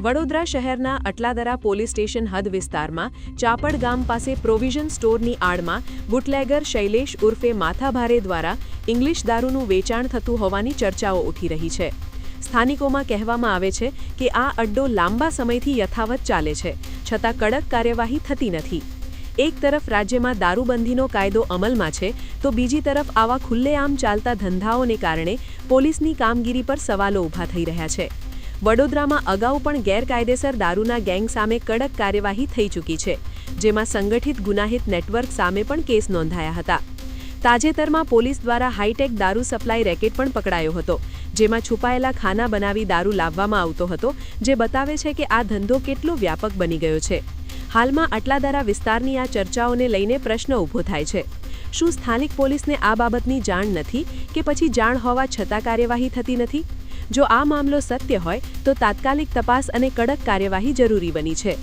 વડોદરા શહેરના Atladara police station હદ વિસ્તારમાં ચાપડ ગામ પાસે પ્રોવિઝન સ્ટોરની આડમાં બુટલેગર શૈલેષ ઉર્ફે માથાભારે દ્વારા ઇંગ્લિશ દારૂનું વેચાણ થતું હોવાની ચર્ચાઓ ઉઠી રહી છે। સ્થાનિકોમાં કહેવામાં આવે છે કે આ અડ્ડો લાંબા સમયથી યથાવત ચાલે છે, છતાં કડક કાર્યવાહી થતી નથી। એક તરફ રાજ્યમાં દારૂબંધીનો કાયદો અમલમાં છે, તો બીજી તરફ આવા ખુલ્લેઆમ ચાલતા ધંધાઓને કારણે પોલીસની કામગીરી પર સવાલો ઊભા થઈ રહ્યા છે। વડોદરામાં અગાઉ પણ ગેરકાયદેસર દારૂના ગેંગ સામે કડક કાર્યવાહી થઈ ચૂકી છે, જેમાં સંગઠિત ગુનાહિત નેટવર્ક સામે પણ કેસ નોંધાયા હતા। તાજેતરમાં પોલીસ દ્વારા હાઈટેક દારૂ સપ્લાય રેકેટ પણ પકડાયો હતો, જેમાં છુપાયેલા ખાના બનાવી દારૂ લાવવામાં આવતો હતો, જે બતાવે છે કે આ ધંધો કેટલો વ્યાપક બની ગયો છે। હાલમાં અટલાદરા વિસ્તારની આ ચર્ચાઓને લઈને પ્રશ્ન ઊભો થાય છે, શું સ્થાનિક પોલીસને આ બાબતની જાણ નથી કે પછી જાણ હોવા છતાં કાર્યવાહી થતી નથી? જો આ મામલો સત્ય હોય તો તાત્કાલિક તપાસ અને કડક કાર્યવાહી જરૂરી બની છે।